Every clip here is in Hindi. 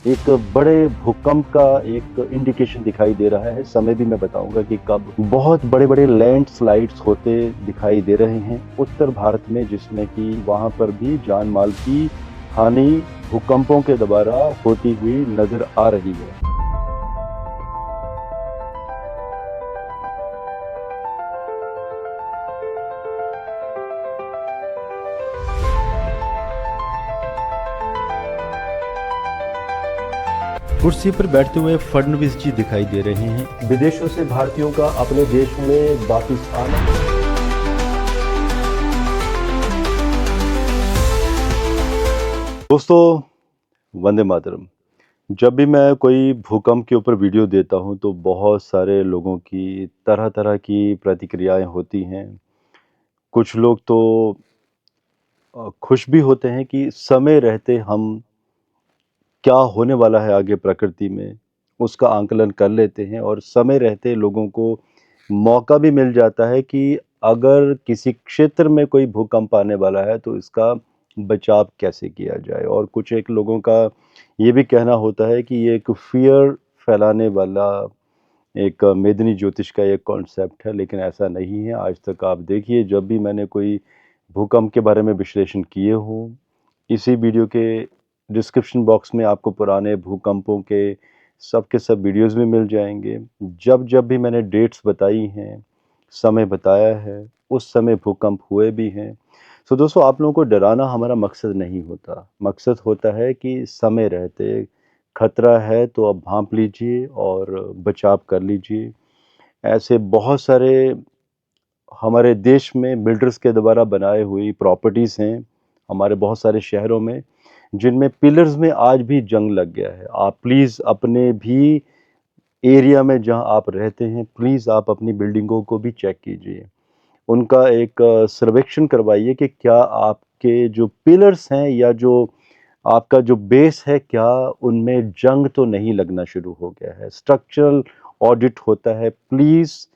एक बड़े भूकंप का एक इंडिकेशन दिखाई दे रहा है। समय भी मैं बताऊंगा कि कब। बहुत बड़े बड़े लैंडस्लाइड्स होते दिखाई दे रहे हैं उत्तर भारत में, जिसमें कि वहां पर भी जान माल की हानि भूकंपों के द्वारा होती हुई नजर आ रही है। कुर्सी पर बैठते हुए फडणवीस जी दिखाई दे रहे हैं। विदेशों से भारतीयों का अपने देश में वापिस आना। दोस्तों, वंदे मातरम। जब भी मैं कोई भूकंप के ऊपर वीडियो देता हूं तो बहुत सारे लोगों की तरह तरह की प्रतिक्रियाएं होती हैं। कुछ लोग तो खुश भी होते हैं कि समय रहते हम क्या होने वाला है आगे प्रकृति में, उसका आंकलन कर लेते हैं, और समय रहते लोगों को मौका भी मिल जाता है कि अगर किसी क्षेत्र में कोई भूकंप आने वाला है तो इसका बचाव कैसे किया जाए। और कुछ एक लोगों का ये भी कहना होता है कि ये एक फ़ियर फैलाने वाला एक मेदिनी ज्योतिष का एक कॉन्सेप्ट है, लेकिन ऐसा नहीं है। आज तक आप देखिए, जब भी मैंने कोई भूकंप के बारे में विश्लेषण किए हों, इसी वीडियो के डिस्क्रिप्शन बॉक्स में आपको पुराने भूकंपों के सब वीडियोस भी मिल जाएंगे। जब जब भी मैंने डेट्स बताई हैं, समय बताया है, उस समय भूकंप हुए भी हैं। सो दोस्तों, आप लोगों को डराना हमारा मकसद नहीं होता। मकसद होता है कि समय रहते खतरा है तो आप भांप लीजिए और बचाव कर लीजिए। ऐसे बहुत सारे हमारे देश में बिल्डर्स के द्वारा बनाई हुई प्रॉपर्टीज़ हैं, हमारे बहुत सारे शहरों में, जिनमें पिलर्स में आज भी जंग लग गया है। आप प्लीज़ अपने भी एरिया में जहां आप रहते हैं, प्लीज़ आप अपनी बिल्डिंगों को भी चेक कीजिए। उनका एक सर्वेक्षण करवाइए कि क्या आपके जो पिलर्स हैं या जो आपका जो बेस है, क्या उनमें जंग तो नहीं लगना शुरू हो गया है। स्ट्रक्चरल ऑडिट होता है, प्लीज़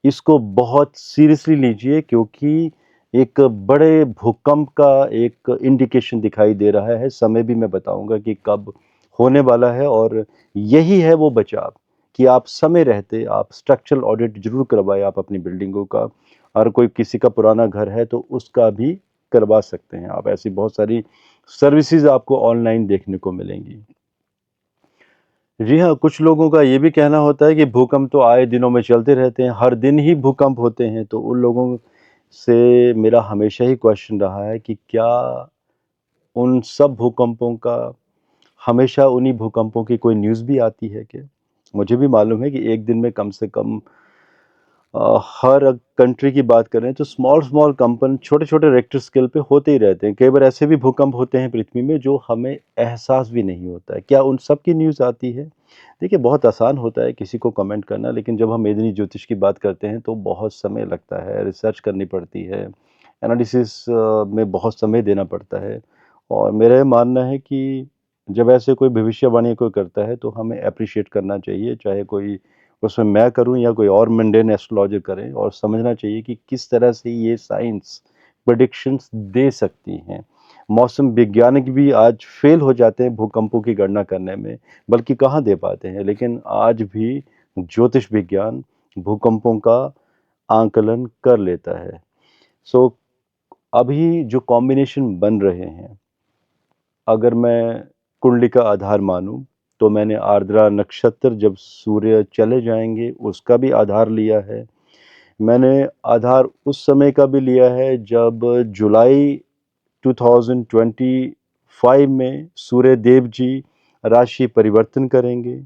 इसको बहुत सीरियसली लीजिए, क्योंकि एक बड़े भूकंप का एक इंडिकेशन दिखाई दे रहा है। समय भी मैं बताऊंगा कि कब होने वाला है, और यही है वो बचाव कि आप समय रहते आप स्ट्रक्चरल ऑडिट जरूर करवाएं आप अपनी बिल्डिंगों का। और कोई किसी का पुराना घर है तो उसका भी करवा सकते हैं आप। ऐसी बहुत सारी सर्विसेज आपको ऑनलाइन देखने को मिलेंगी। जी हाँ, कुछ लोगों का ये भी कहना होता है कि भूकंप तो आए दिनों में चलते रहते हैं, हर दिन ही भूकंप होते हैं। तो उन लोगों से मेरा हमेशा ही क्वेश्चन रहा है कि क्या उन सब भूकंपों का हमेशा उन्हीं भूकंपों की कोई न्यूज़ भी आती है क्या? मुझे भी मालूम है कि एक दिन में कम से कम हर कंट्री की बात करें तो स्मॉल स्मॉल कंपन छोटे-छोटे रिक्टर स्केल पे होते ही रहते हैं। कई बार ऐसे भी भूकंप होते हैं पृथ्वी में जो हमें एहसास भी नहीं होता है। क्या उन सब की न्यूज़ आती है? देखिए, बहुत आसान होता है किसी को कमेंट करना, लेकिन जब हम मेदिनी ज्योतिष की बात करते हैं तो बहुत समय लगता है, रिसर्च करनी पड़ती है, एनालिसिस में बहुत समय देना पड़ता है। और मेरा ये मानना है कि जब ऐसे कोई भविष्यवाणी कोई करता है तो हमें एप्रिशिएट करना चाहिए, चाहे कोई उसमें मैं करूँ या कोई और मंडेन एस्ट्रोलॉजर करे, और समझना चाहिए कि किस तरह से ये साइंस प्रेडिक्शंस दे सकती हैं। मौसम वैज्ञानिक भी आज फेल हो जाते हैं भूकंपों की गणना करने में, बल्कि कहाँ दे पाते हैं। लेकिन आज भी ज्योतिष विज्ञान भूकंपों का आंकलन कर लेता है। सो अभी जो कॉम्बिनेशन बन रहे हैं, अगर मैं कुंडली का आधार मानूं, तो मैंने आर्द्रा नक्षत्र जब सूर्य चले जाएंगे उसका भी आधार लिया है। मैंने आधार उस समय का भी लिया है जब जुलाई 2025 में सूर्य देव जी राशि परिवर्तन करेंगे,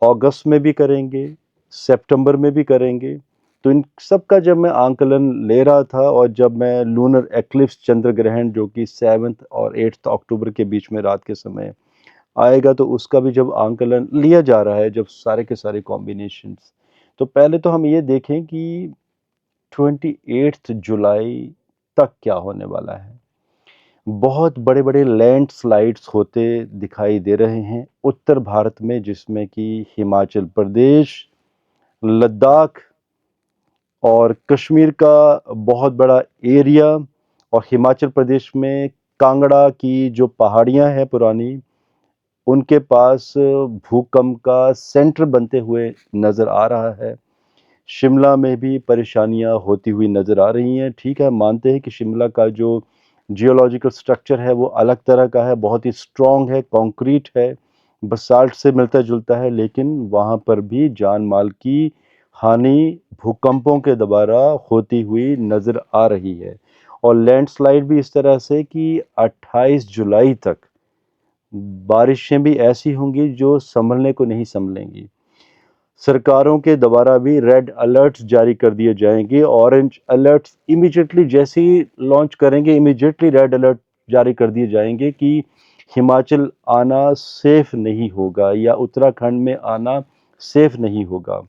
अगस्त में भी करेंगे, सितंबर में भी करेंगे। तो इन सब का जब मैं आंकलन ले रहा था, और जब मैं लूनर एक्लिप्स चंद्र ग्रहण जो कि 7 और 8 अक्टूबर के बीच में रात के समय आएगा, तो उसका भी जब आंकलन लिया जा रहा है, जब सारे के सारे कॉम्बिनेशंस, तो पहले तो हम ये देखें कि 28 जुलाई तक क्या होने वाला है। बहुत बड़े-बड़े लैंडस्लाइड्स होते दिखाई दे रहे हैं उत्तर भारत में, जिसमें कि हिमाचल प्रदेश, लद्दाख और कश्मीर का बहुत बड़ा एरिया, और हिमाचल प्रदेश में कांगड़ा की जो पहाड़ियाँ हैं पुरानी, उनके पास भूकंप का सेंटर बनते हुए नज़र आ रहा है। शिमला में भी परेशानियाँ होती हुई नज़र आ रही हैं। ठीक है, मानते हैं कि शिमला का जो जियोलॉजिकल स्ट्रक्चर है वो अलग तरह का है, बहुत ही स्ट्रॉन्ग है, कंक्रीट है, बसाल्ट से मिलता-जुलता है, लेकिन वहाँ पर भी जान-माल की हानि भूकंपों के द्वारा होती हुई नज़र आ रही है। और लैंडस्लाइड भी इस तरह से कि 28 जुलाई तक बारिशें भी ऐसी होंगी जो सँभलने को नहीं सँभलेंगी। सरकारों के द्वारा भी रेड अलर्ट्स जारी कर दिए जाएंगे। ऑरेंज अलर्ट्स इमीडिएटली जैसे ही लॉन्च करेंगे, इमीडिएटली रेड अलर्ट जारी कर दिए जाएंगे कि हिमाचल आना सेफ नहीं होगा या उत्तराखंड में आना सेफ नहीं होगा।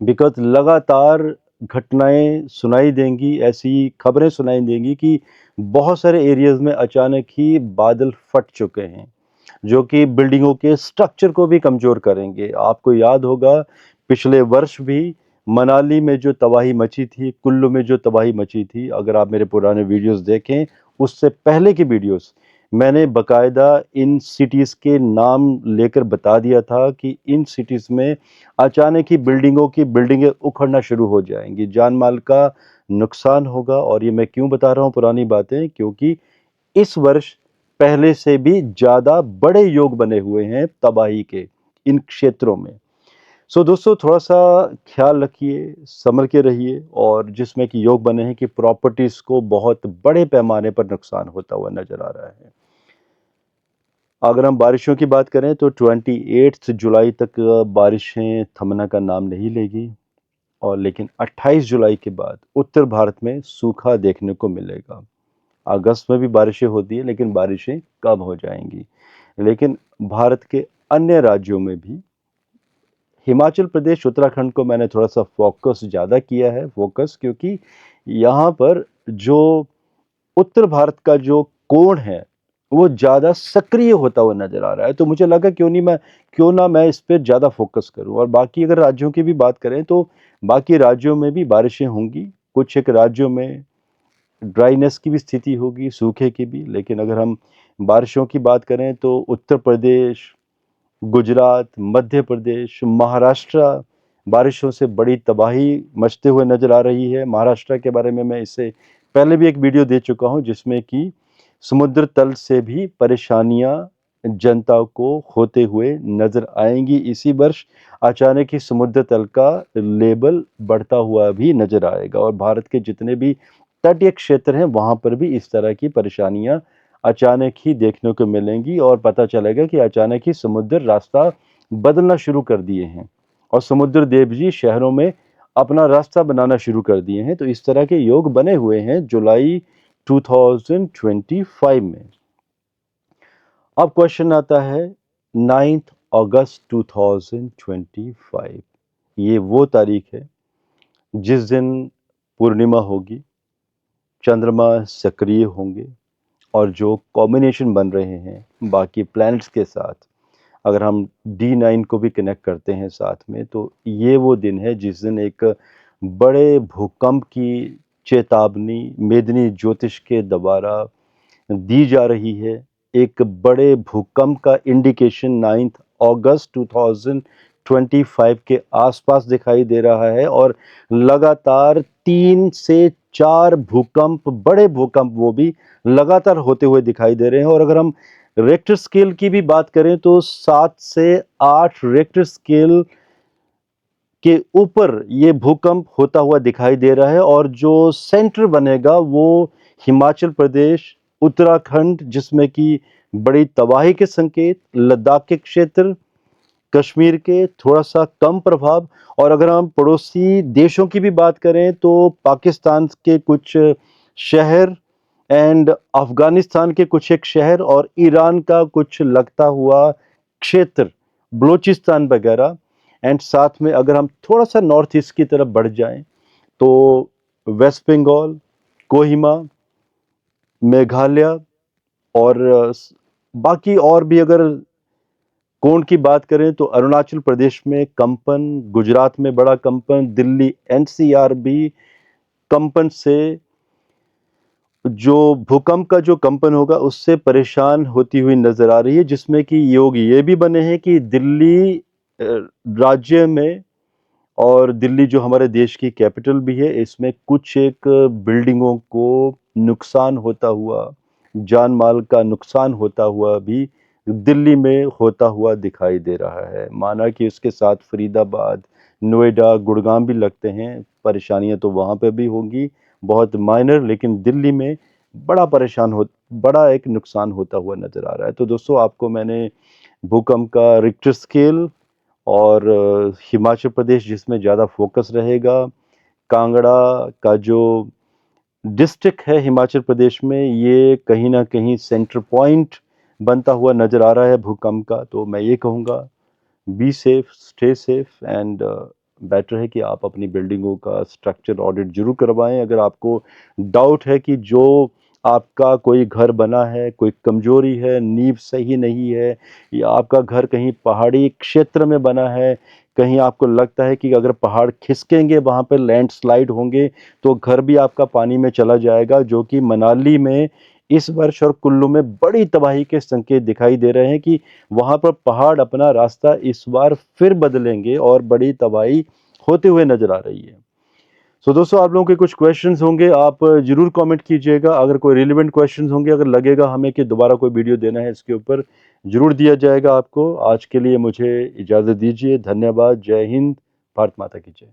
बिकॉज लगातार घटनाएं सुनाई देंगी, ऐसी खबरें सुनाई देंगी कि बहुत सारे एरियाज में अचानक ही बादल फट चुके हैं, जो कि बिल्डिंगों के स्ट्रक्चर को भी कमज़ोर करेंगे। आपको याद होगा पिछले वर्ष भी मनाली में जो तबाही मची थी, कुल्लू में जो तबाही मची थी, अगर आप मेरे पुराने वीडियोस देखें, उससे पहले की वीडियोस, मैंने बाकायदा इन सिटीज़ के नाम लेकर बता दिया था कि इन सिटीज़ में अचानक ही बिल्डिंगों की बिल्डिंगें उखड़ना शुरू हो जाएंगी, जान माल का नुकसान होगा। और ये मैं क्यों बता रहा हूँ पुरानी बातें, क्योंकि इस वर्ष पहले से भी ज़्यादा बड़े योग बने हुए हैं तबाही के इन क्षेत्रों में। सो दोस्तों, थोड़ा-सा ख़्याल रखिए, संभल के रहिए। और जिसमें कि योग बने हैं कि प्रॉपर्टीज़ को बहुत बड़े पैमाने पर नुकसान होता हुआ नज़र आ रहा है। अगर हम बारिशों की बात करें तो 28 जुलाई तक बारिशें थमने का नाम नहीं लेगी। और लेकिन 28 जुलाई के बाद उत्तर भारत में सूखा देखने को मिलेगा। अगस्त में भी बारिशें होती हैं, लेकिन बारिशें कम हो जाएँगी। लेकिन भारत के अन्य राज्यों में भी, हिमाचल प्रदेश, उत्तराखंड को मैंने थोड़ा-सा फ़ोकस ज़्यादा किया है, फ़ोकस क्योंकि यहाँ पर जो उत्तर भारत का जो कोण है, वो ज़्यादा सक्रिय होता हुआ नज़र आ रहा है। तो मुझे लगा क्यों ना मैं इस पे ज़्यादा फ़ोकस करूँ। और बाकी अगर राज्यों की भी बात करें तो बाकी राज्यों में भी बारिशें होंगी। कुछ एक राज्यों में ड्राइनेस की भी स्थिति होगी, सूखे की भी। लेकिन अगर हम बारिशों की बात करें तो उत्तर प्रदेश, गुजरात, मध्य प्रदेश, महाराष्ट्र, बारिशों से बड़ी तबाही मचते हुए नज़र आ रही है। महाराष्ट्र के बारे में मैं इससे पहले भी एक वीडियो दे चुका हूँ, जिसमें कि समुद्र तल से भी परेशानियाँ जनता को होते हुए नज़र आएँगी इसी वर्ष। अचानक ही समुद्र तल का लेवल बढ़ता हुआ भी नज़र आएगा और भारत के जितने भी तटीय क्षेत्र हैं, वहाँ पर भी इस तरह की परेशानियाँ अचानक ही देखने को मिलेंगी। और पता चलेगा कि अचानक ही समुद्र रास्ता बदलना शुरू कर दिए हैं और समुद्र देव जी शहरों में अपना रास्ता बनाना शुरू कर दिए हैं। तो इस तरह के योग बने हुए हैं जुलाई 2025 में। अब क्वेश्चन आता है 9 अगस्त 2025, ये वो तारीख है जिस दिन पूर्णिमा होगी, चंद्रमा सक्रिय होंगे और जो कॉम्बिनेशन बन रहे हैं बाकी प्लैनेट्स के साथ, अगर हम D9 को भी कनेक्ट करते हैं साथ में, तो ये वो दिन है जिस दिन एक बड़े भूकंप की चेतावनी मेदिनी ज्योतिष के द्वारा दी जा रही है। एक बड़े भूकंप का इंडिकेशन 9 अगस्त 2025 के आसपास दिखाई दे रहा है और लगातार 3 से 4 भूकंप, बड़े भूकंप वो भी लगातार होते हुए दिखाई दे रहे हैं। और अगर हम रिक्टर स्केल की भी बात करें तो 7 से 8 रिक्टर स्केल के ऊपर ये भूकंप होता हुआ दिखाई दे रहा है। और जो सेंटर बनेगा वो हिमाचल प्रदेश, उत्तराखंड, जिसमें कि बड़ी तबाही के संकेत, लद्दाख के क्षेत्र, कश्मीर के थोड़ा-सा कम प्रभाव। और अगर हम पड़ोसी देशों की भी बात करें तो पाकिस्तान के कुछ शहर एंड अफ़गानिस्तान के कुछ एक शहर और ईरान का कुछ लगता हुआ क्षेत्र, बलूचिस्तान वगैरह। एंड साथ में अगर हम थोड़ा-सा नॉर्थ ईस्ट की तरफ बढ़ जाएँ तो वेस्ट बंगाल, कोहिमा, मेघालय और बाकी और भी अगर कोण की बात करें तो अरुणाचल प्रदेश में कंपन, गुजरात में बड़ा कंपन, दिल्ली एनसीआर भी कंपन से जो भूकंप का जो कंपन होगा उससे परेशान होती हुई नज़र आ रही है, जिसमें कि योग ये भी बने हैं कि दिल्ली राज्य में और दिल्ली जो हमारे देश की कैपिटल भी है, इसमें कुछ एक बिल्डिंगों को नुकसान होता हुआ, जान-माल का नुकसान होता हुआ भी दिल्ली में होता हुआ दिखाई दे रहा है। माना कि उसके साथ फरीदाबाद, नोएडा, गुड़गांव भी लगते हैं, परेशानियाँ तो वहाँ पे भी होंगी, बहुत माइनर, लेकिन दिल्ली में बड़ा एक नुकसान होता हुआ नज़र आ रहा है। तो दोस्तों, आपको मैंने भूकंप का रिक्टर स्केल और हिमाचल प्रदेश जिसमें ज़्यादा फ़ोकस रहेगा, कांगड़ा का जो डिस्ट्रिक्ट है हिमाचल प्रदेश में, ये कहीं न कहीं सेंटर पॉइंट बनता हुआ नज़र आ रहा है भूकंप का। तो मैं ये कहूँगा, be safe, stay safe and better है कि आप अपनी बिल्डिंगों का स्ट्रक्चर ऑडिट ज़रूर करवाएँ। अगर आपको डाउट है कि जो आपका कोई घर बना है, कोई कमज़ोरी है, नींव सही नहीं है, या आपका घर कहीं पहाड़ी क्षेत्र में बना है, कहीं आपको लगता है कि अगर पहाड़ खिसकेंगे, वहाँ पे लैंडस्लाइड होंगे, तो घर भी आपका पानी में चला जाएगा, जो कि मनाली में इस वर्ष और कुल्लू में बड़ी तबाही के संकेत दिखाई दे रहे हैं कि वहाँ पर पहाड़ अपना रास्ता इस बार फिर बदलेंगे और बड़ी तबाही होते हुए नज़र आ रही है। सो दोस्तों, आप लोगों के कुछ क्वेश्चंस होंगे, आप ज़रूर कमेंट कीजिएगा। अगर कोई रिलेवेंट क्वेश्चंस होंगे, अगर लगेगा हमें कि दोबारा कोई वीडियो देना है इसके ऊपर, ज़रूर दिया जाएगा आपको। आज के लिए मुझे इजाज़त दीजिए। धन्यवाद। जय हिंद। भारत माता की जय।